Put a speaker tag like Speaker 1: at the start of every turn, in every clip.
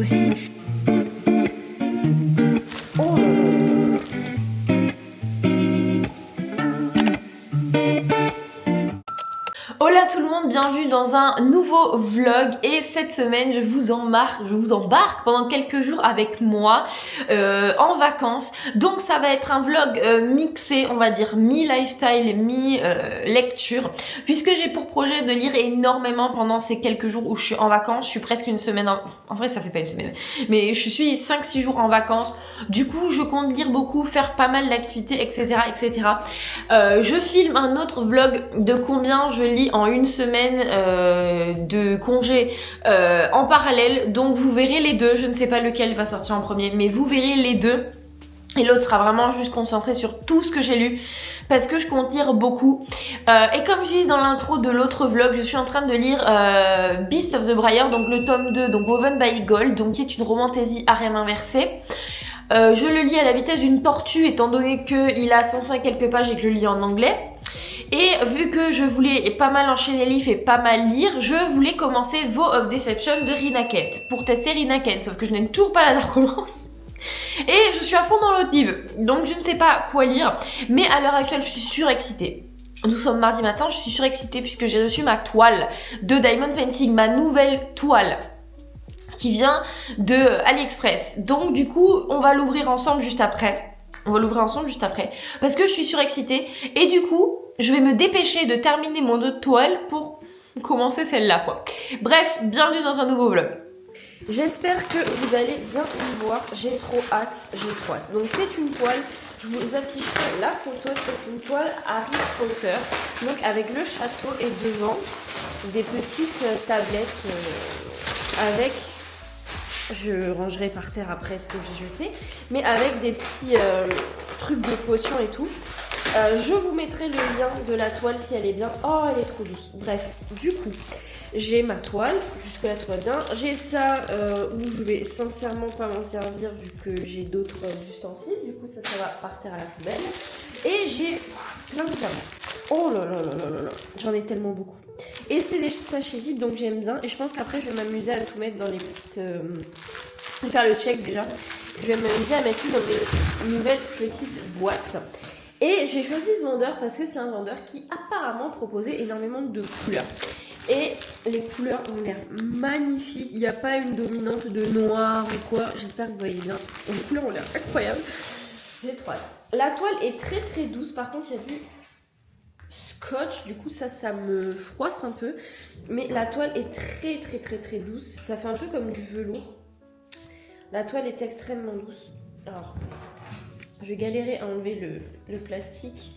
Speaker 1: aussi. Oh là là. Hola tout le monde, bienvenue dans un nouveau vlog et cette semaine je vous embarque pendant quelques jours avec moi en vacances. Donc ça va être un vlog mixé, on va dire mi-lifestyle et mi-lecture, puisque j'ai pour projet de lire énormément pendant ces quelques jours où je suis en vacances. Je suis presque une semaine, en vrai ça fait pas une semaine, mais je suis 5-6 jours en vacances. Du coup je compte lire beaucoup, faire pas mal d'activités, etc. etc. Je filme un autre vlog de combien je lis en une semaine de congé en parallèle, donc vous verrez les deux. Je ne sais pas lequel va sortir en premier, mais vous verrez les deux. Et l'autre sera vraiment juste concentré sur tout ce que j'ai lu, parce que je compte lire beaucoup. Et comme je dis dans l'intro de l'autre vlog, je suis en train de lire Beast of the Briar, donc le tome 2, donc Woven by Gold, donc qui est une romantaisie harem inversé. Je le lis à la vitesse d'une tortue, étant donné qu'il a 500 et quelques pages et que je lis en anglais. Et vu que je voulais pas mal enchaîner les livres et pas mal lire, je voulais commencer Vow of Deception de Rina Kent, pour tester Rina Kent, sauf que je n'aime toujours pas la dark romance. Et je suis à fond dans l'autre livre, donc je ne sais pas quoi lire, mais à l'heure actuelle je suis surexcitée. Nous sommes mardi matin, je suis surexcitée puisque j'ai reçu ma toile de Diamond Painting, ma nouvelle toile qui vient de AliExpress. Donc du coup, on va l'ouvrir ensemble juste après. Parce que je suis surexcitée et du coup, je vais me dépêcher de terminer mon autre toile pour commencer celle-là quoi. Bref, bienvenue dans un nouveau vlog. J'espère que vous allez bien me voir, j'ai trop hâte. Donc c'est une toile, je vous afficherai la photo, c'est une toile Harry Potter, donc avec le château et devant des petites tablettes avec, je rangerai par terre après ce que j'ai jeté, mais avec des petits trucs de potions et tout. Je vous mettrai le lien de la toile si elle est bien. Oh, elle est trop douce. Bref, du coup, j'ai ma toile, jusque la toile bien. J'ai ça où je vais sincèrement pas m'en servir vu que j'ai d'autres ustensiles. Du coup, ça va partir à la poubelle. Et j'ai plein de diamants. Oh là là là là là là. J'en ai tellement beaucoup. Et c'est des sachets zip, donc j'aime bien. Et je pense qu'après, je vais m'amuser à tout mettre dans les petites... faire le check déjà. Je vais m'amuser à mettre tout dans des nouvelles petites boîtes. Et j'ai choisi ce vendeur parce que c'est un vendeur qui apparemment proposait énormément de couleurs. Et les couleurs ont l'air magnifiques. Il n'y a pas une dominante de noir ou quoi. J'espère que vous voyez bien. Les couleurs ont l'air incroyables. J'ai trop hâte. La toile est très très douce. Par contre, il y a du scotch. Du coup, ça me froisse un peu. Mais la toile est très très très très douce. Ça fait un peu comme du velours. La toile est extrêmement douce. Alors... je vais galérer à enlever le plastique.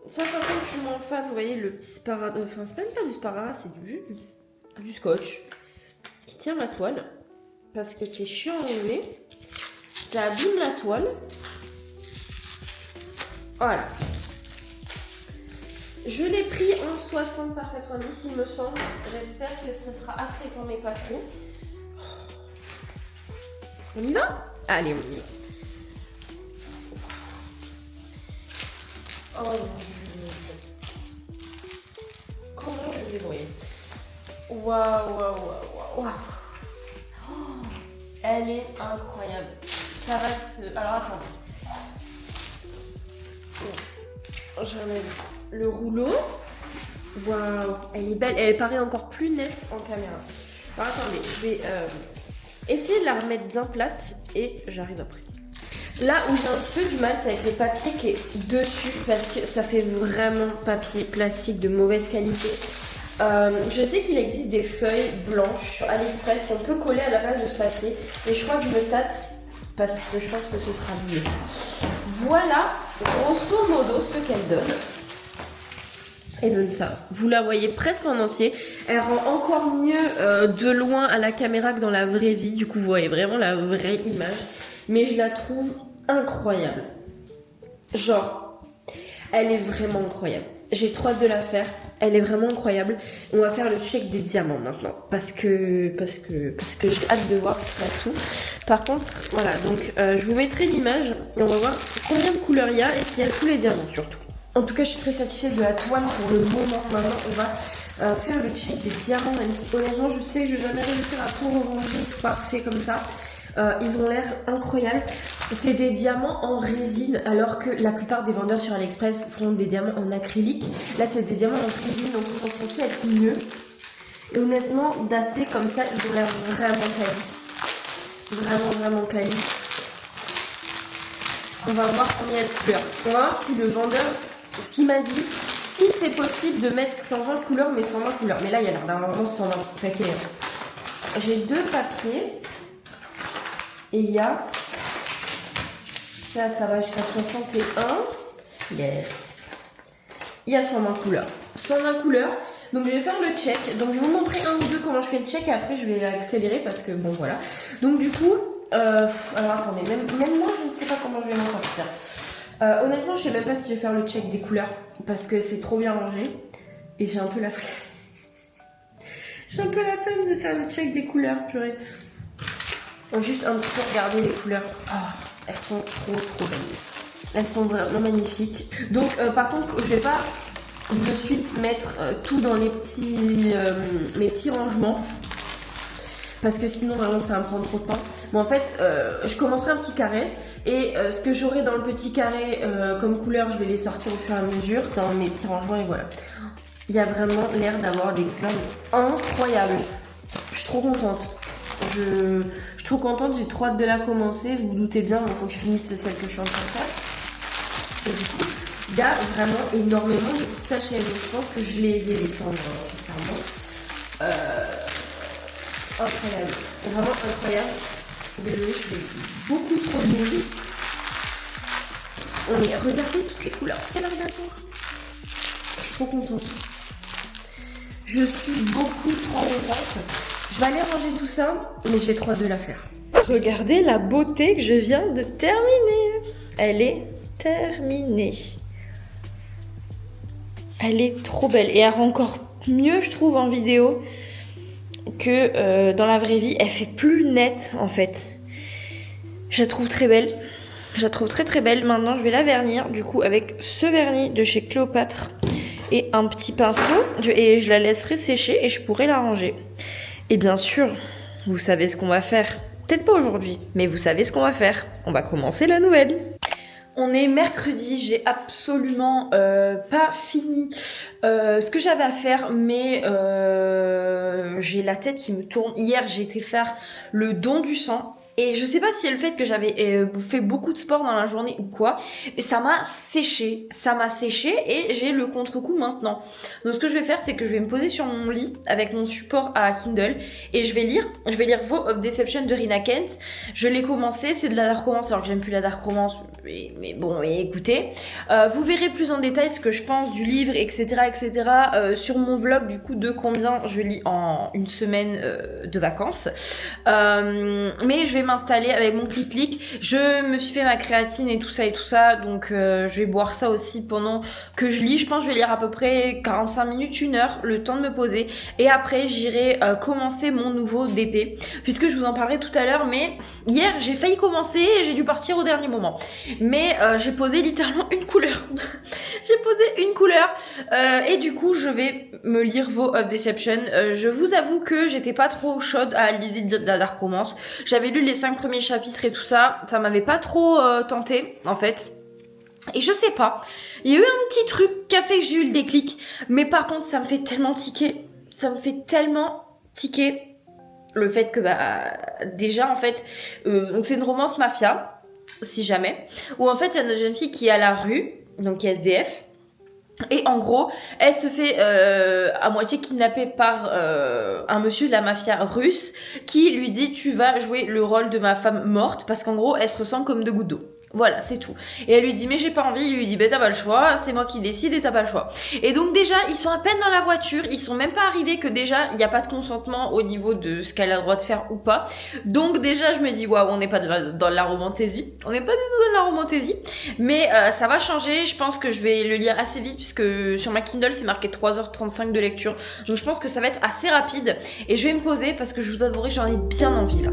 Speaker 1: Ça par contre je suis moins fan, vous voyez le petit sparadrap, enfin c'est même pas du sparadrap, c'est du scotch qui tient la toile parce que c'est chiant à enlever. Ça abîme la toile. Voilà. Je l'ai pris en 60 par 90 il me semble. J'espère que ça sera assez grand mais pas trop. On y va? Allez, on y va. Oh, comment je vais débrouiller? Waouh. Oh, elle est incroyable. Ça va se... alors attendez. J'enlève le rouleau. Waouh, elle est belle. Elle paraît encore plus nette en caméra. Alors attendez, je vais essayer de la remettre bien plate et j'arrive après. Là où j'ai un petit peu du mal, c'est avec le papier qui est dessus parce que ça fait vraiment papier plastique de mauvaise qualité. Je sais qu'il existe des feuilles blanches sur AliExpress qu'on peut coller à la base de ce papier. Et je crois que je me tâte parce que je pense que ce sera mieux. Voilà, grosso modo, ce qu'elle donne. Elle donne ça. Vous la voyez presque en entier. Elle rend encore mieux de loin à la caméra que dans la vraie vie. Du coup, vous voyez vraiment la vraie image. Mais je la trouve incroyable. Genre, elle est vraiment incroyable. J'ai trop hâte de la faire. Elle est vraiment incroyable. On va faire le check des diamants maintenant. Parce que j'ai hâte de voir si c'est tout. Par contre, voilà. Donc, je vous mettrai l'image. Et on va voir combien de couleurs il y a. Et s'il y a tous les diamants surtout. En tout cas, je suis très satisfaite de la toile pour le moment. Maintenant, on va
Speaker 2: faire le check des diamants, même si honnêtement je sais que je vais jamais réussir à tout ranger tout parfait comme ça. Ils ont l'air incroyables. C'est des diamants en résine, alors que la plupart des vendeurs sur AliExpress font des diamants en acrylique. Là, c'est des diamants en résine, donc ils sont censés être mieux. Et honnêtement, d'aspect comme ça, ils ont l'air vraiment quali. Vraiment quali. On va voir combien il y a de couleurs. On va voir si le vendeur, s'il m'a dit, si c'est possible de mettre 120 couleurs, mais 120 couleurs. Mais là, il y a l'air d'avoir vraiment 120 petits paquets. J'ai 2 papiers. Et il y a, là ça va jusqu'à 61, yes, il y a 120 couleurs, 120 couleurs, donc je vais faire le check, donc je vais vous montrer un ou deux comment je fais le check et après je vais accélérer parce que bon voilà, donc du coup, alors attendez, même moi je ne sais pas comment je vais m'en sortir, honnêtement je sais même pas si je vais faire le check des couleurs parce que c'est trop bien rangé et j'ai un peu la flemme, de faire le check des couleurs, purée. Juste un petit peu regarder les couleurs. Oh, elles sont trop belles. Elles sont vraiment magnifiques. Donc par contre, je vais pas de suite mettre tout dans les petits, mes petits rangements. Parce que sinon vraiment ça va me prendre trop de temps. Mais en fait, je commencerai un petit carré. Et ce que j'aurai dans le petit carré comme couleur, je vais les sortir au fur et à mesure dans mes petits rangements. Et voilà. Il y a vraiment l'air d'avoir des couleurs incroyables. Je suis trop contente. Je suis trop contente, j'ai trop hâte de la commencer. Vous vous doutez bien, il faut que je finisse celle que je suis en train de faire. Et du coup, il y a vraiment énormément de petits sachets. Donc je pense que je les ai laissés sincèrement. Incroyable. Vraiment incroyable. Désolée, je fais beaucoup trop de bruit. Regardez toutes les couleurs qu'il y a là-dedans. Je suis trop contente. Je suis beaucoup trop contente. Je vais aller ranger tout ça, mais j'ai trop hâte de la faire. Regardez la beauté que je viens de terminer. Elle est terminée. Elle est trop belle. Et elle rend encore mieux, je trouve, en vidéo que dans la vraie vie. Elle fait plus nette, en fait. Je la trouve très belle. Je la trouve très belle. Maintenant, je vais la vernir, du coup, avec ce vernis de chez Cléopâtre et un petit pinceau. Et je la laisserai sécher et je pourrai la ranger. Et bien sûr, vous savez ce qu'on va faire. Peut-être pas aujourd'hui, mais vous savez ce qu'on va faire. On va commencer la nouvelle. On est mercredi, j'ai absolument pas fini ce que j'avais à faire, mais j'ai la tête qui me tourne. Hier, j'ai été faire le don du sang. Et je sais pas si c'est le fait que j'avais fait beaucoup de sport dans la journée ou quoi, mais ça m'a séché et j'ai le contre-coup maintenant. Donc ce que je vais faire, c'est que je vais me poser sur mon lit avec mon support à Kindle et je vais lire Vow of Deception de Rina Kent. Je l'ai commencé, c'est de la dark romance alors que j'aime plus la dark romance, mais bon, écoutez. Vous verrez plus en détail ce que je pense du livre, etc. Sur mon vlog du coup de combien je lis en une semaine de vacances. Mais je vais m'installer avec mon clic-clic. Je me suis fait ma créatine et tout ça, donc je vais boire ça aussi pendant que je lis. Je pense que je vais lire à peu près 45 minutes, 1 heure, le temps de me poser. Et après, j'irai commencer mon nouveau DP, puisque je vous en parlerai tout à l'heure, mais hier, j'ai failli commencer et j'ai dû partir au dernier moment. Mais j'ai posé littéralement une couleur. J'ai posé une couleur. Et du coup, je vais me lire Vow of Deception. Je vous avoue que j'étais pas trop chaude à l'idée de la dark romance. J'avais lu les 5 premiers chapitres et tout ça. Ça m'avait pas trop tenté, en fait. Et je sais pas. Il y a eu un petit truc qui a fait que j'ai eu le déclic. Mais par contre, ça me fait tellement tiquer. Le fait que, déjà, en fait, donc c'est une romance mafia, si jamais. Où en fait, il y a une jeune fille qui est à la rue, donc qui est SDF. Et en gros, elle se fait à moitié kidnapper par un monsieur de la mafia russe qui lui dit tu vas jouer le rôle de ma femme morte parce qu'en gros elle se ressent comme 2 gouttes d'eau. Voilà, c'est tout. Et elle lui dit mais j'ai pas envie, il lui dit t'as pas le choix, c'est moi qui décide et t'as pas le choix. Et donc déjà ils sont à peine dans la voiture, ils sont même pas arrivés que déjà il n'y a pas de consentement au niveau de ce qu'elle a le droit de faire ou pas. Donc déjà je me dis waouh, on n'est pas dans la romantaisie, on n'est pas du tout dans la romantaisie, mais ça va changer. Je pense que je vais le lire assez vite puisque sur ma Kindle c'est marqué 3h35 de lecture, donc je pense que ça va être assez rapide et je vais me poser parce que je vous avouerai que j'en ai bien envie là.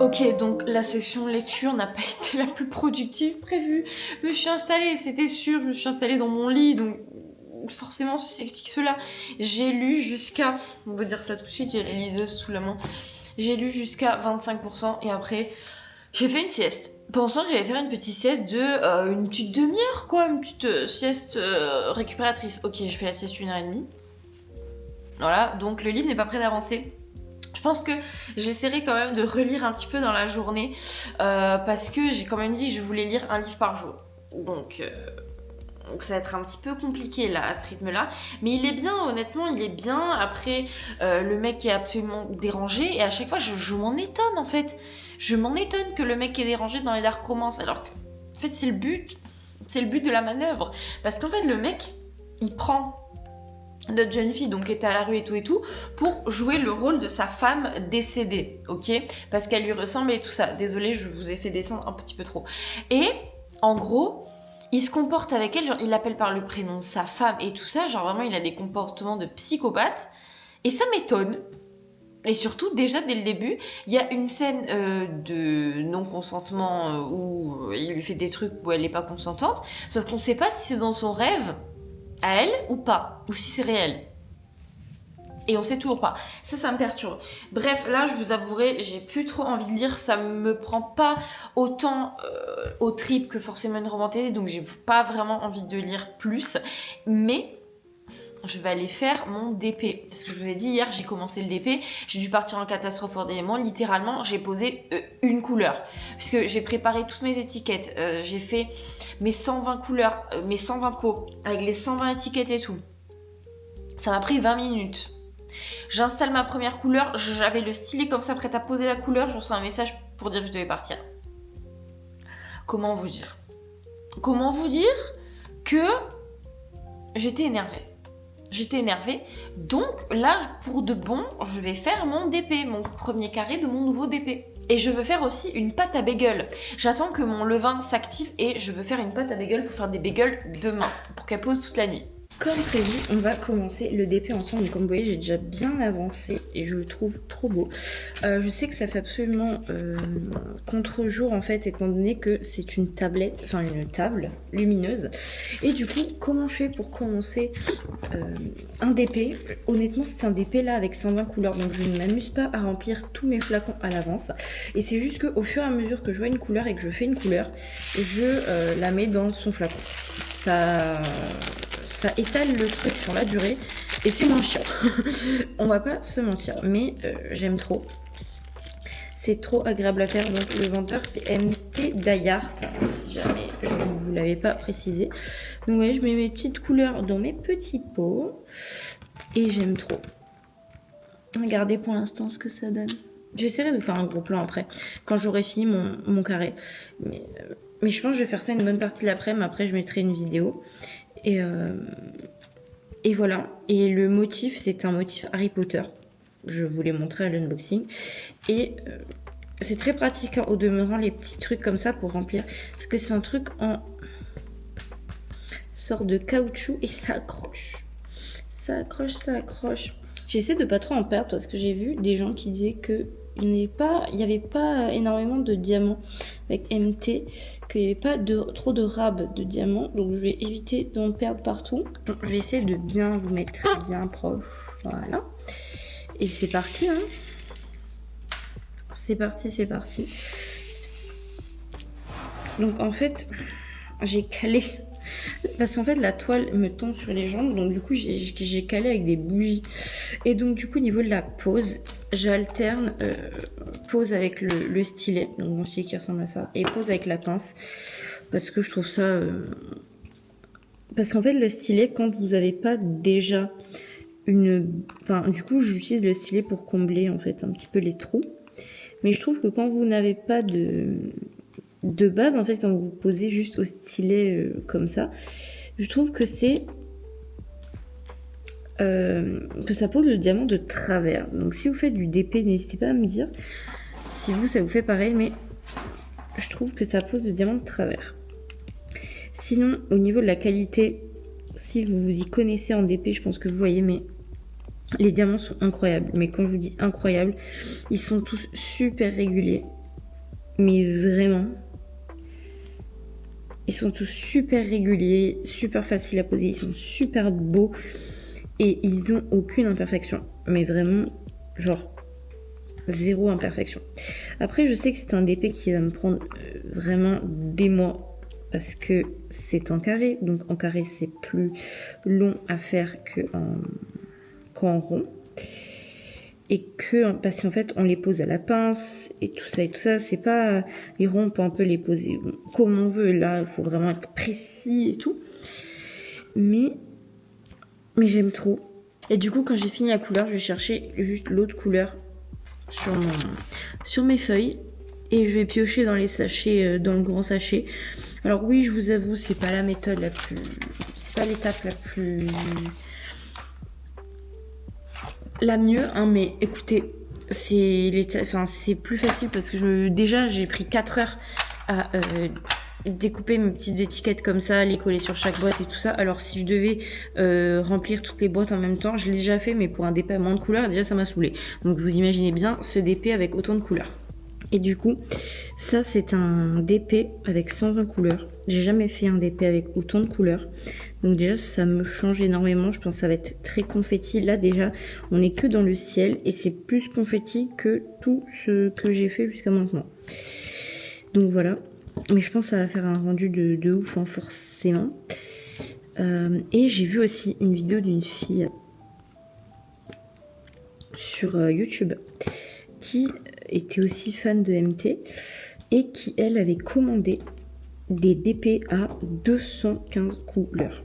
Speaker 1: Ok, donc la session lecture n'a pas été la plus productive prévue. Je me suis installée, c'était sûr, je me suis installée dans mon lit, donc forcément ceci explique cela. J'ai lu jusqu'à, on va dire ça tout de suite, j'ai la liseuse sous la main. J'ai lu jusqu'à 25% et après j'ai fait une sieste. Pensant que j'allais faire une petite sieste de une petite demi-heure quoi, une petite sieste récupératrice. Ok, je fais la sieste 1h30. Voilà, donc le livre n'est pas prêt d'avancer. Je pense que j'essaierai quand même de relire un petit peu dans la journée parce que j'ai quand même dit que je voulais lire un livre par jour. Donc ça va être un petit peu compliqué là à ce rythme-là. Mais il est bien, honnêtement, il est bien. Après, le mec est absolument dérangé et à chaque fois, je m'en étonne en fait. Je m'en étonne que le mec est dérangé dans les dark romances alors que en fait c'est le but de la manœuvre. Parce qu'en fait le mec, il prend notre jeune fille donc qui était à la rue et tout pour jouer le rôle de sa femme décédée, ok, parce qu'elle lui ressemble et tout ça. Désolée, je vous ai fait descendre un petit peu trop. Et en gros, il se comporte avec elle, genre il l'appelle par le prénom de sa femme et tout ça, genre vraiment il a des comportements de psychopathe et ça m'étonne. Et surtout, déjà dès le début, il y a une scène de non-consentement où il lui fait des trucs où elle n'est pas consentante, sauf qu'on sait pas si c'est dans son rêve à elle ou pas, ou si c'est réel. Et on sait toujours pas. Ça me perturbe. Bref, là, je vous avouerai, j'ai plus trop envie de lire. Ça me prend pas autant aux tripes que forcément une romantique, donc j'ai pas vraiment envie de lire plus. Mais je vais aller faire mon DP. C'est ce que je vous ai dit hier, j'ai commencé le DP. J'ai dû partir en catastrophe hors d'éléments. Littéralement, j'ai posé une couleur. Puisque j'ai préparé toutes mes étiquettes. J'ai fait mes 120 couleurs, mes 120 pots, avec les 120 étiquettes et tout. Ça m'a pris 20 minutes. J'installe ma première couleur. J'avais le stylet comme ça, prête à poser la couleur. Je reçois un message pour dire que je devais partir. Comment vous dire que j'étais énervée. Donc là, pour de bon, je vais faire mon DP, mon premier carré de mon nouveau DP. Et je veux faire aussi une pâte à bagel. J'attends que mon levain s'active et je veux faire une pâte à bagel pour faire des bagels demain, pour qu'elle pose toute la nuit.
Speaker 2: Comme prévu, on va commencer le DP ensemble. Donc, comme vous voyez, j'ai déjà bien avancé et je le trouve trop beau. Je sais que ça fait absolument contre-jour en fait, étant donné que c'est une tablette, enfin une table lumineuse. Et du coup, comment je fais pour commencer un DP? Honnêtement, c'est un DP là avec 120 couleurs, donc je ne m'amuse pas à remplir tous mes flacons à l'avance. Et c'est juste qu'au fur et à mesure que je vois une couleur et que je fais une couleur, je la mets dans son flacon. Ça étale le truc sur la durée et c'est moins chiant. On va pas se mentir, mais j'aime trop. C'est trop agréable à faire. Donc le vendeur c'est MT Dayart, si jamais je ne vous l'avais pas précisé. Donc vous voyez, je mets mes petites couleurs dans mes petits pots et j'aime trop. Regardez pour l'instant ce que ça donne. J'essaierai de faire un gros plan après, quand j'aurai fini mon carré. Mais je pense que je vais faire ça une bonne partie de l'après-midi. Après, je mettrai une vidéo. Et voilà. Et le motif, c'est un motif Harry Potter. Je vous l'ai montré à l'unboxing. Et c'est très pratique, hein, au demeurant, les petits trucs comme ça pour remplir. Parce que c'est un truc en sorte de caoutchouc et ça accroche. Ça accroche. J'essaie de pas trop en perdre parce que j'ai vu des gens qui disaient que il n'y avait pas énormément de diamants avec MT, qu'il n'y avait pas trop de rabs de diamants, donc je vais éviter d'en perdre partout. Donc, je vais essayer de bien vous mettre bien proche, voilà. Et c'est parti, hein. C'est parti. Donc en fait, j'ai calé. Parce qu'en fait la toile me tombe sur les jambes, donc du coup j'ai calé avec des bougies. Et donc du coup au niveau de la pose, j'alterne pose avec le stylet, donc mon stylet qui ressemble à ça, et pose avec la pince, parce que je trouve ça... Parce qu'en fait le stylet, quand vous n'avez pas déjà Enfin du coup j'utilise le stylet pour combler en fait un petit peu les trous. Mais je trouve que quand vous n'avez pas de base, en fait, quand vous posez juste au stylet comme ça, je trouve que c'est que ça pose le diamant de travers. Donc si vous faites du DP, n'hésitez pas à me dire si ça vous fait pareil, mais je trouve que ça pose le diamant de travers. Sinon, au niveau de la qualité, si vous vous y connaissez en DP, je pense que vous voyez, mais les diamants sont incroyables. Mais quand je vous dis incroyables, ils sont tous super réguliers. mais vraiment, ils sont tous super réguliers, super faciles à poser, ils sont super beaux et ils ont aucune imperfection. Mais vraiment, genre, zéro imperfection. Après, je sais que c'est un DP qui va me prendre vraiment des mois parce que c'est en carré. Donc en carré, c'est plus long à faire qu'en rond. Et que, parce qu'en fait, on les pose à la pince et tout ça, c'est pas, les ronds, on peut un peu les poser comme on veut, là, il faut vraiment être précis et tout. Mais j'aime trop. Et du coup, quand j'ai fini la couleur, je vais chercher juste l'autre couleur sur mes feuilles et je vais piocher dans les sachets, dans le grand sachet. Alors oui, je vous avoue, c'est pas la méthode la plus, c'est pas l'étape la mieux, hein, mais écoutez, c'est plus facile parce que déjà j'ai pris 4 heures à découper mes petites étiquettes comme ça, les coller sur chaque boîte et tout ça. Alors si je devais remplir toutes les boîtes en même temps, je l'ai déjà fait, mais pour un DP à moins de couleurs, déjà ça m'a saoulé. Donc vous imaginez bien ce DP avec autant de couleurs. Et du coup, ça c'est un DP avec 120 couleurs. J'ai jamais fait un DP avec autant de couleurs. Donc déjà ça me change énormément. Je pense que ça va être très confetti. Là déjà, on n'est que dans le ciel et c'est plus confetti que tout ce que j'ai fait jusqu'à maintenant. Donc voilà. Mais je pense que ça va faire un rendu de ouf, hein, forcément. Et j'ai vu aussi une vidéo d'une fille sur YouTube qui était aussi fan de MT et qui, elle, avait commandé des DP à 215 couleurs.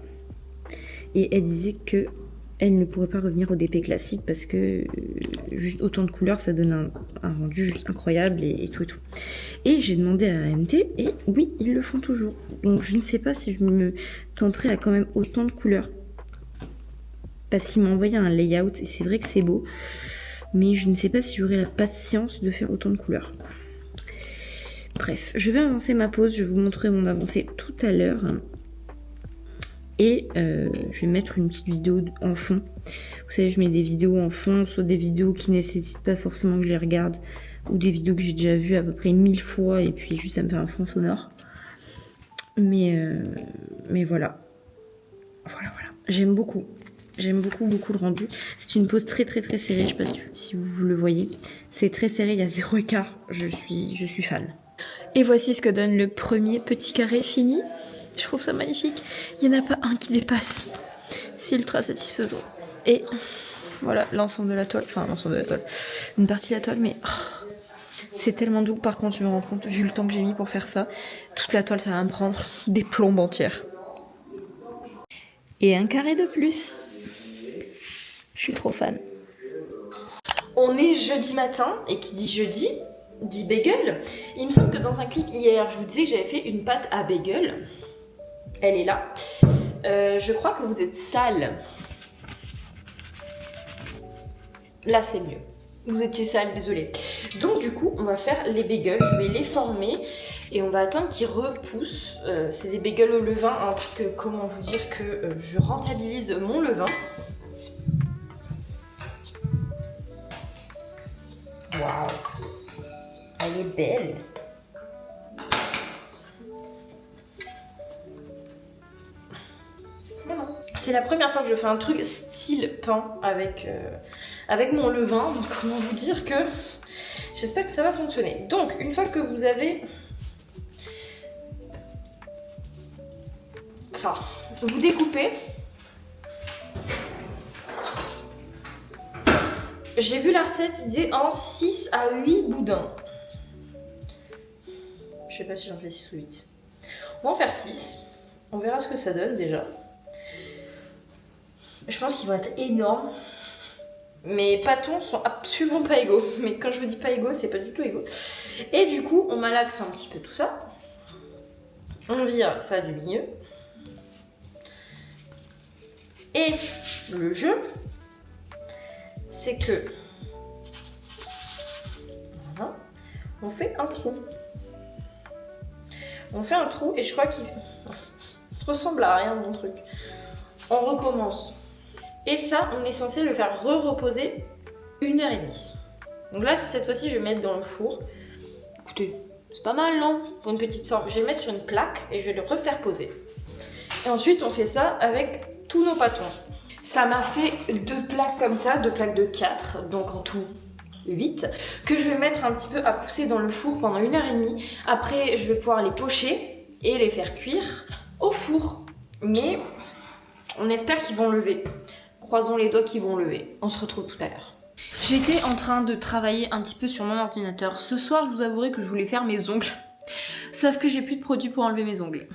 Speaker 2: Et elle disait que elle ne pourrait pas revenir au DP classique parce que juste autant de couleurs, ça donne un rendu juste incroyable et tout et tout. Et j'ai demandé à MT et oui, ils le font toujours. Donc je ne sais pas si je me tenterai à quand même autant de couleurs. Parce qu'il m'a envoyé un layout et c'est vrai que c'est beau. Mais je ne sais pas si j'aurai la patience de faire autant de couleurs. Bref, je vais avancer ma pause. Je vais vous montrer mon avancée tout à l'heure. Et je vais mettre une petite vidéo en fond. Vous savez, je mets des vidéos en fond, soit des vidéos qui ne nécessitent pas forcément que je les regarde, ou des vidéos que j'ai déjà vues à peu près 1000 fois, et puis juste ça me fait un fond sonore. Mais voilà. Voilà. J'aime beaucoup. J'aime beaucoup le rendu. C'est une pose très serrée, je sais pas si vous le voyez. C'est très serré, il y a 0 écart. Je suis fan. Et voici ce que donne le premier petit carré fini. Je trouve ça magnifique. Il n'y en a pas un qui dépasse. C'est ultra satisfaisant. Et voilà l'ensemble de la toile. Enfin, l'ensemble de la toile. Une partie de la toile, mais c'est tellement doux. Par contre, je me rends compte, vu le temps que j'ai mis pour faire ça, toute la toile, ça va me prendre des plombes entières. Et un carré de plus. Je suis trop fan. On est jeudi matin, et qui dit jeudi, dit bagel. Il me semble que dans un clip hier, je vous disais que j'avais fait une pâte à bagel. Elle est là. Je crois que vous êtes sale. Là, c'est mieux. Vous étiez sale, désolé. Donc du coup, on va faire les bagels. Je vais les former et on va attendre qu'ils repoussent. C'est des bagels au levain, hein, parce que comment vous dire que je rentabilise mon levain. Waouh, elle est belle. C'est la première fois que je fais un truc style pain avec mon levain. Donc comment vous dire que j'espère que ça va fonctionner. Donc une fois que vous avez ça, vous découpez. J'ai vu la recette, il disait en 6 à 8 boudins. Je sais pas si j'en fais 6 ou 8. On va en faire 6. On verra ce que ça donne déjà. Je pense qu'ils vont être énormes. Mes pâtons sont absolument pas égaux. Mais quand je vous dis pas égaux, c'est pas du tout égaux. Et du coup, on malaxe un petit peu tout ça. On vire ça du milieu. Et le jeu, c'est que voilà, on fait un trou. On fait un trou et je crois qu'il ressemble à rien mon truc. On recommence. Et ça, on est censé le faire re-reposer 1h30. Donc là, cette fois-ci, je vais mettre dans le four. Écoutez, C'est pas mal, non? Pour une petite forme. Je vais le mettre sur une plaque et je vais le refaire poser. Et ensuite, on fait ça avec tous nos pâtons. Ça m'a fait 2 plaques comme ça, 2 plaques de 4, donc en tout 8, que je vais mettre un petit peu à pousser dans le four pendant 1h30. Après, je vais pouvoir les pocher et les faire cuire au four. Mais on espère qu'ils vont lever. Croisons les doigts qu'ils vont lever. On se retrouve tout à l'heure. J'étais en train de travailler un petit peu sur mon ordinateur. Ce soir, je vous avouerai que je voulais faire mes ongles. Sauf que j'ai plus de produits pour enlever mes ongles.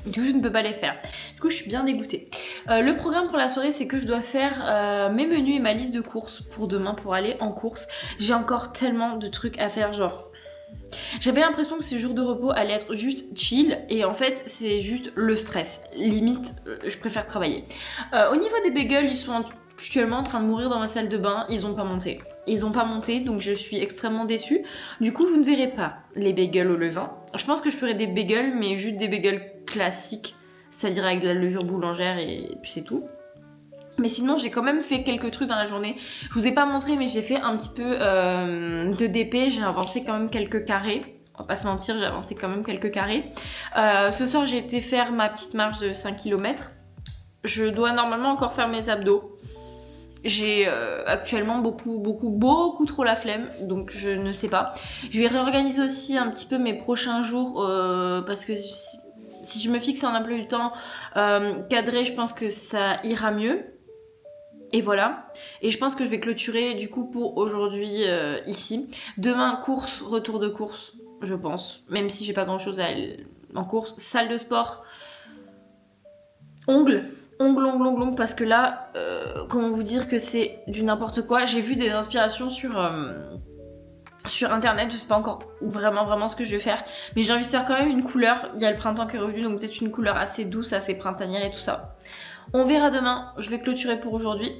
Speaker 2: Du coup, je ne peux pas les faire. Du coup, je suis bien dégoûtée. Le programme pour la soirée, c'est que je dois faire mes menus et ma liste de courses pour demain, pour aller en course. J'ai encore tellement de trucs à faire, genre... J'avais l'impression que ces jours de repos allaient être juste chill, et en fait, c'est juste le stress. Limite, je préfère travailler. Au niveau des bagels, ils sont actuellement en train de mourir dans ma salle de bain. Ils ont pas monté. Ils ont pas monté, donc je suis extrêmement déçue. Du coup, vous ne verrez pas les bagels au levain. Je pense que je ferai des bagels, mais juste des bagels classiques, c'est-à-dire avec de la levure boulangère et puis c'est tout. Mais sinon, j'ai quand même fait quelques trucs dans la journée. Je vous ai pas montré, mais j'ai fait un petit peu de DP. J'ai avancé quand même quelques carrés. On va pas se mentir, j'ai avancé quand même quelques carrés. Ce soir, j'ai été faire ma petite marche de 5 km. Je dois normalement encore faire mes abdos. J'ai actuellement beaucoup trop la flemme, donc je ne sais pas. Je vais réorganiser aussi un petit peu mes prochains jours parce que si je me fixe un emploi du temps cadré, je pense que ça ira mieux. Et voilà. Et je pense que je vais clôturer du coup pour aujourd'hui ici. Demain, course, retour de course, je pense. Même si j'ai pas grand chose en course. Salle de sport. Ongles, parce que là, comment vous dire que c'est du n'importe quoi. J'ai vu des inspirations sur internet, je sais pas encore vraiment ce que je vais faire, mais j'ai envie de faire quand même une couleur. Il y a le printemps qui est revenu, donc peut-être une couleur assez douce, assez printanière et tout ça. On verra demain, je vais clôturer pour aujourd'hui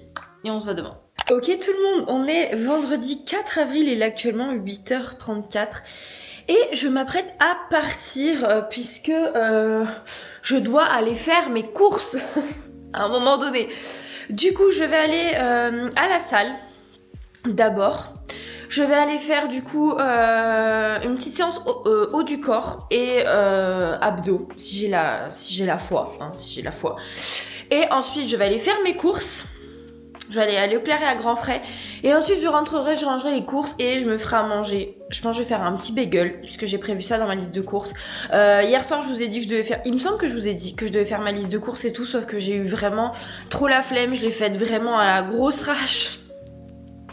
Speaker 2: et on se voit demain. Ok tout le monde, on est vendredi 4 avril, il est actuellement 8h34. Et je m'apprête à partir puisque je dois aller faire mes courses à un moment donné. Du coup, je vais aller à la salle d'abord. Je vais aller faire du coup une petite séance haut du corps et abdos si j'ai la foi, si j'ai la foi. Et ensuite, je vais aller faire mes courses. Je vais aller au Leclerc et à Grand Frais. Et ensuite, je rangerai les courses et je me ferai à manger. Je pense que je vais faire un petit bagel, puisque j'ai prévu ça dans ma liste de courses. Hier soir, je vous ai dit que je devais faire... Il me semble que je vous ai dit que je devais faire ma liste de courses et tout, sauf que j'ai eu vraiment trop la flemme. Je l'ai faite vraiment à la grosse rage.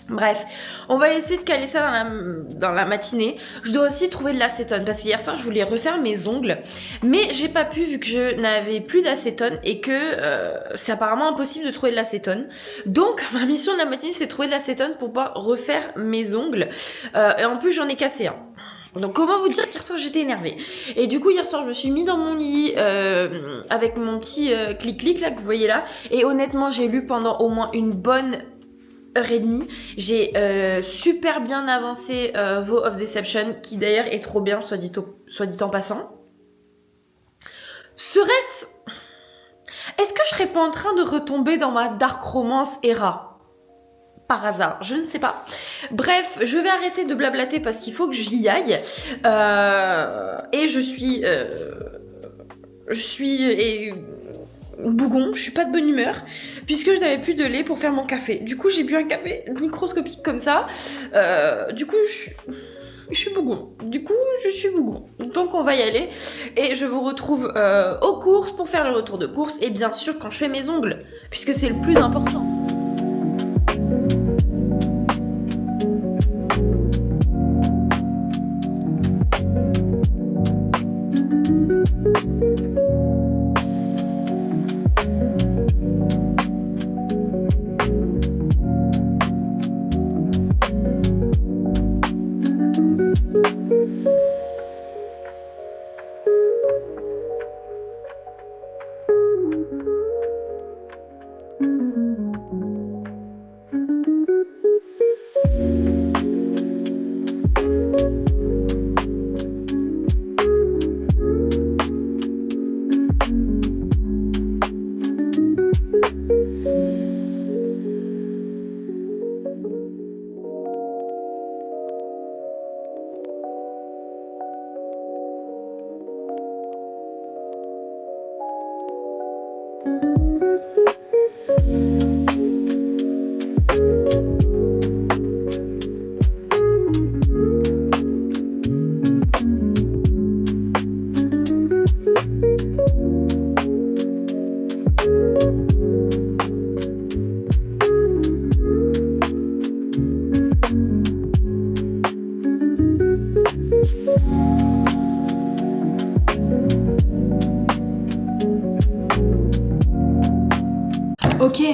Speaker 2: Bref, on va essayer de caler ça dans la matinée. Je dois aussi trouver de l'acétone parce qu'hier soir je voulais refaire mes ongles, mais j'ai pas pu vu que je n'avais plus d'acétone et que c'est apparemment impossible de trouver de l'acétone. Donc ma mission de la matinée c'est de trouver de l'acétone pour pouvoir refaire mes ongles. Et en plus j'en ai cassé un. Donc comment vous dire qu'hier soir j'étais énervée. Et du coup hier soir je me suis mis dans mon lit avec mon petit clic-clic là que vous voyez là. Et honnêtement j'ai lu pendant au moins une bonne heure et demie. J'ai super bien avancé Vow of Deception, qui d'ailleurs est trop bien, soit dit en passant. Est-ce que je serais pas en train de retomber dans ma dark romance era par hasard? Je ne sais pas. Bref, je vais arrêter de blablater parce qu'il faut que j'y aille. Et je suis bougon, je suis pas de bonne humeur puisque je n'avais plus de lait pour faire mon café. Du coup, j'ai bu un café microscopique comme ça. Du coup, je suis bougon. Donc, on va y aller et je vous retrouve aux courses pour faire le retour de course et bien sûr quand je fais mes ongles puisque c'est le plus important.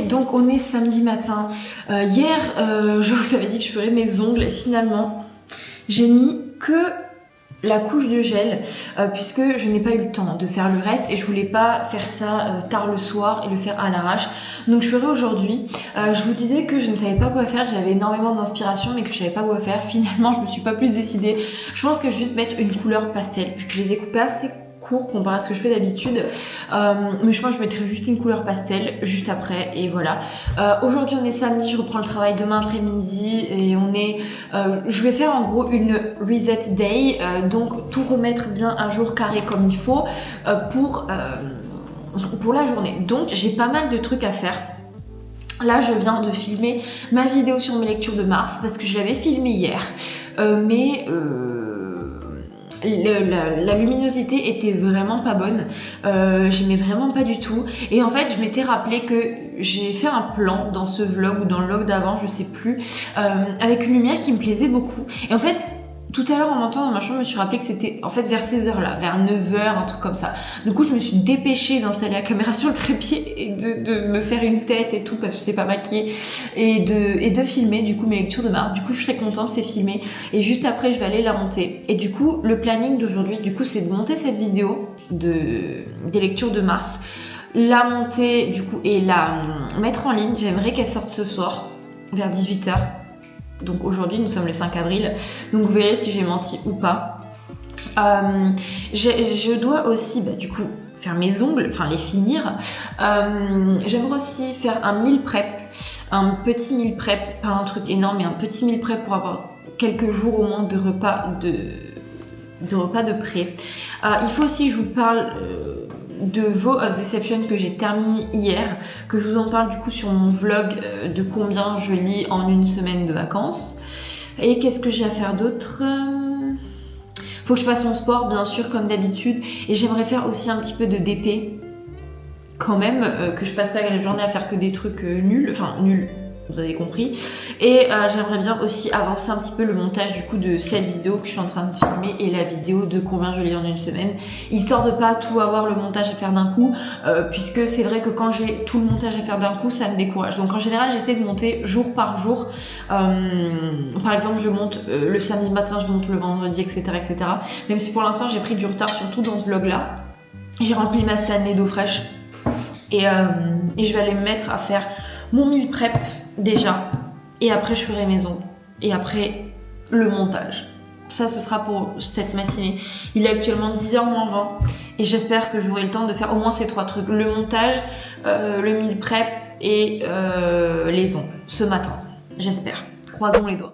Speaker 1: donc on est samedi matin. Hier, je vous avais dit que je ferais mes ongles et finalement, j'ai mis que la couche de gel puisque je n'ai pas eu le temps de faire le reste et je voulais pas faire ça tard le soir et le faire à l'arrache. Donc je ferai aujourd'hui. Je vous disais que je ne savais pas quoi faire, j'avais énormément d'inspiration mais que je savais pas quoi faire. Finalement, je me suis pas plus décidée. Je pense que je vais juste mettre une couleur pastel vu que je les ai coupés assez court comparé à ce que je fais d'habitude, mais je pense que je mettrai juste une couleur pastel juste après et voilà. Aujourd'hui on est samedi, je reprends le travail demain après-midi et on est je vais faire en gros une reset day, donc tout remettre bien un jour carré comme il faut pour la journée. Donc j'ai pas mal de trucs à faire. Là, je viens de filmer ma vidéo sur mes lectures de Mars parce que je l'avais filmée hier, mais la luminosité était vraiment pas bonne, j'aimais vraiment pas du tout et en fait je m'étais rappelé que j'ai fait un plan dans ce vlog ou dans le vlog d'avant, je sais plus, avec une lumière qui me plaisait beaucoup et en fait tout à l'heure en montant dans ma chambre je me suis rappelé que c'était en fait vers ces heures là, vers 9h, un truc comme ça. Du coup je me suis dépêchée d'installer la caméra sur le trépied et de me faire une tête et tout parce que j'étais pas maquillée et de filmer du coup mes lectures de Mars. Du coup je serais contente, c'est filmé et juste après je vais aller la monter. Et du coup le planning d'aujourd'hui du coup c'est de monter cette vidéo des lectures de Mars, la monter du coup et la mettre en ligne. J'aimerais qu'elle sorte ce soir vers 18h. Donc aujourd'hui nous sommes le 5 avril, donc vous verrez si j'ai menti ou pas. Je dois aussi du coup faire mes ongles, enfin les finir. J'aimerais aussi faire un meal prep, un petit meal prep, pas un truc énorme mais un petit meal prep pour avoir quelques jours au moins de repas de prêt. Il faut aussi que je vous parle de Vow of Deception que j'ai terminé hier, que je vous en parle du coup sur mon vlog de combien je lis en une semaine de vacances. Et qu'est-ce que j'ai à faire d'autre? Faut que je fasse mon sport bien sûr comme d'habitude et j'aimerais faire aussi un petit peu de DP quand même, que je passe pas la journée à faire que des trucs nuls, vous avez compris. Et j'aimerais bien aussi avancer un petit peu le montage du coup de cette vidéo que je suis en train de filmer et la vidéo de combien je lis en une semaine, histoire de pas tout avoir le montage à faire d'un coup, puisque c'est vrai que quand j'ai tout le montage à faire d'un coup ça me décourage. Donc en général j'essaie de monter jour par jour. Par exemple je monte le samedi matin, je monte le vendredi, etc. Même si pour l'instant j'ai pris du retard surtout dans ce vlog là. J'ai rempli ma Stanley d'eau fraîche et je vais aller me mettre à faire mon meal prep déjà et après je ferai mes ongles et après le montage. Ça ce sera pour cette matinée. Il est actuellement 10h moins 20 et j'espère que j'aurai le temps de faire au moins ces 3 trucs, le montage, le meal prep et les ongles ce matin, j'espère. Croisons les doigts.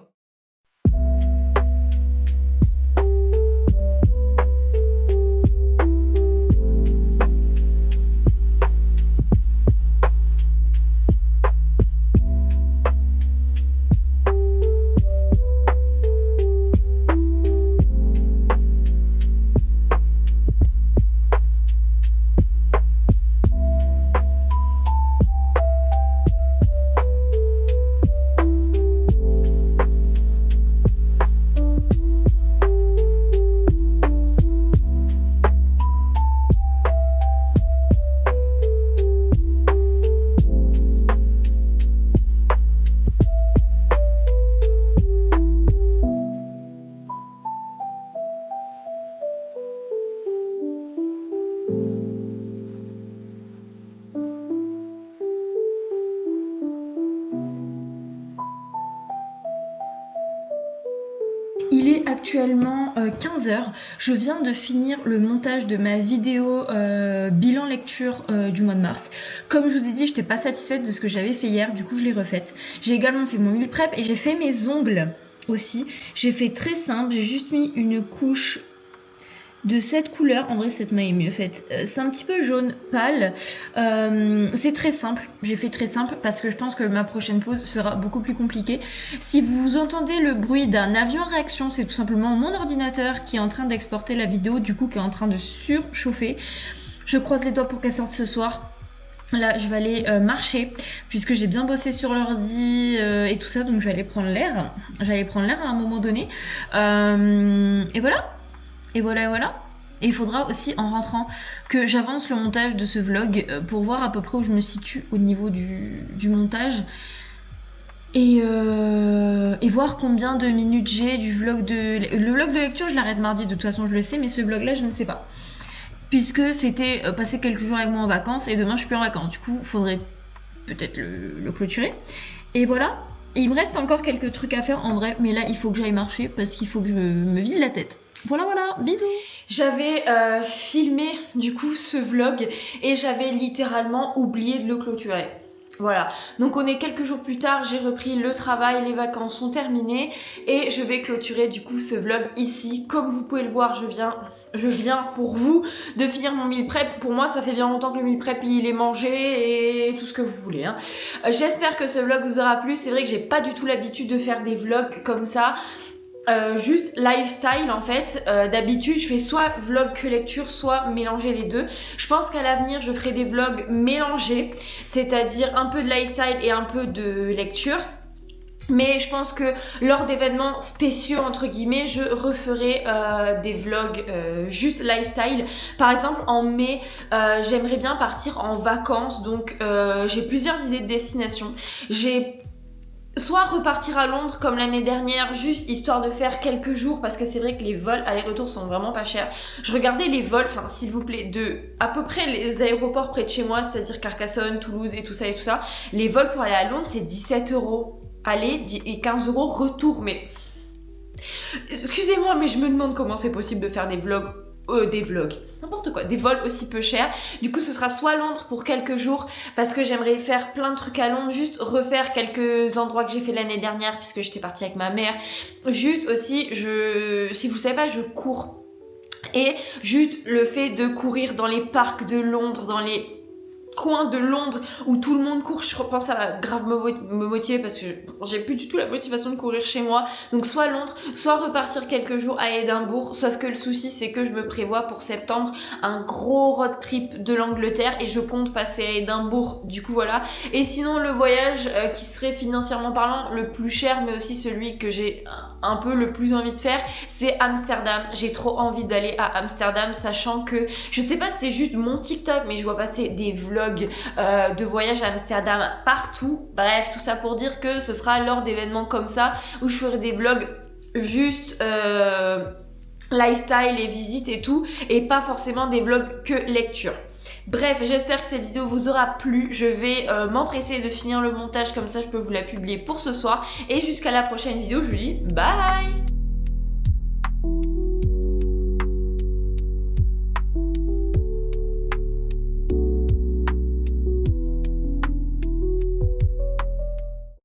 Speaker 1: Il est actuellement 15h, je viens de finir le montage de ma vidéo bilan lecture du mois de mars. Comme je vous ai dit, je n'étais pas satisfaite de ce que j'avais fait hier, du coup je l'ai refaite. J'ai également fait mon meal prep et j'ai fait mes ongles aussi. J'ai fait très simple, j'ai juste mis une couche de cette couleur. En vrai cette maille est mieux faite, c'est un petit peu jaune pâle, c'est très simple, j'ai fait très simple parce que je pense que ma prochaine pause sera beaucoup plus compliquée. Si vous entendez le bruit d'un avion en réaction, c'est tout simplement mon ordinateur qui est en train d'exporter la vidéo, du coup qui est en train de surchauffer. Je croise les doigts pour qu'elle sorte ce soir. Là je vais aller marcher puisque j'ai bien bossé sur l'ordi et tout ça, donc je vais aller prendre l'air. À un moment donné et voilà. Et il faudra aussi en rentrant que j'avance le montage de ce vlog pour voir à peu près où je me situe au niveau du montage. Et voir combien de minutes j'ai du vlog de... Le vlog de lecture, je l'arrête mardi, de toute façon je le sais, mais ce vlog-là, je ne sais pas. Puisque c'était passer quelques jours avec moi en vacances et demain je suis plus en vacances. Du coup, il faudrait peut-être le clôturer. Et voilà. Et il me reste encore quelques trucs à faire en vrai, mais là il faut que j'aille marcher parce qu'il faut que je me vide la tête. Voilà, bisous. J'avais filmé du coup ce vlog et j'avais littéralement oublié de le clôturer. Voilà, donc on est quelques jours plus tard, j'ai repris le travail, les vacances sont terminées et je vais clôturer du coup ce vlog ici. Comme vous pouvez le voir, je viens pour vous de finir mon meal prep. Pour moi ça fait bien longtemps que le meal prep il est mangé et tout ce que vous voulez hein. J'espère que ce vlog vous aura plu. C'est vrai que j'ai pas du tout l'habitude de faire des vlogs comme ça. Juste lifestyle en fait. D'habitude je fais soit vlog que lecture, soit mélanger les deux. Je pense qu'à l'avenir je ferai des vlogs mélangés, c'est-à-dire un peu de lifestyle et un peu de lecture. Mais je pense que lors d'événements spéciaux entre guillemets, je referai des vlogs juste lifestyle. Par exemple en mai, j'aimerais bien partir en vacances, donc j'ai plusieurs idées de destination. J'ai soit repartir à Londres comme l'année dernière, juste histoire de faire quelques jours, parce que c'est vrai que les vols aller-retour sont vraiment pas chers. Je regardais les vols, enfin s'il vous plaît, de à peu près les aéroports près de chez moi, c'est-à-dire Carcassonne, Toulouse et tout ça. Les vols pour aller à Londres, c'est 17 € aller et 15 € retour. Mais excusez-moi, mais je me demande comment c'est possible de faire des vlogs, n'importe quoi, des vols aussi peu chers. Du coup ce sera soit Londres pour quelques jours parce que j'aimerais faire plein de trucs à Londres, juste refaire quelques endroits que j'ai fait l'année dernière puisque j'étais partie avec ma mère. Juste aussi, si vous savez pas, je cours. Et juste le fait de courir dans les parcs de Londres, dans les coin de Londres où tout le monde court, je pense ça va grave me motiver parce que j'ai plus du tout la motivation de courir chez moi. Donc soit Londres, soit repartir quelques jours à Édimbourg, sauf que le souci c'est que je me prévois pour septembre un gros road trip de l'Angleterre et je compte passer à Édimbourg, du coup voilà. Et sinon le voyage qui serait financièrement parlant le plus cher mais aussi celui que j'ai un peu le plus envie de faire, c'est Amsterdam. J'ai trop envie d'aller à Amsterdam, sachant que je sais pas si c'est juste mon TikTok mais je vois passer des vlogs de voyage à Amsterdam partout. Bref, tout ça pour dire que ce sera lors d'événements comme ça où je ferai des vlogs juste lifestyle et visite et tout, et pas forcément des vlogs que lecture. Bref, j'espère que cette vidéo vous aura plu. Je vais m'empresser de finir le montage, comme ça je peux vous la publier pour ce soir. Et jusqu'à la prochaine vidéo, je vous dis bye.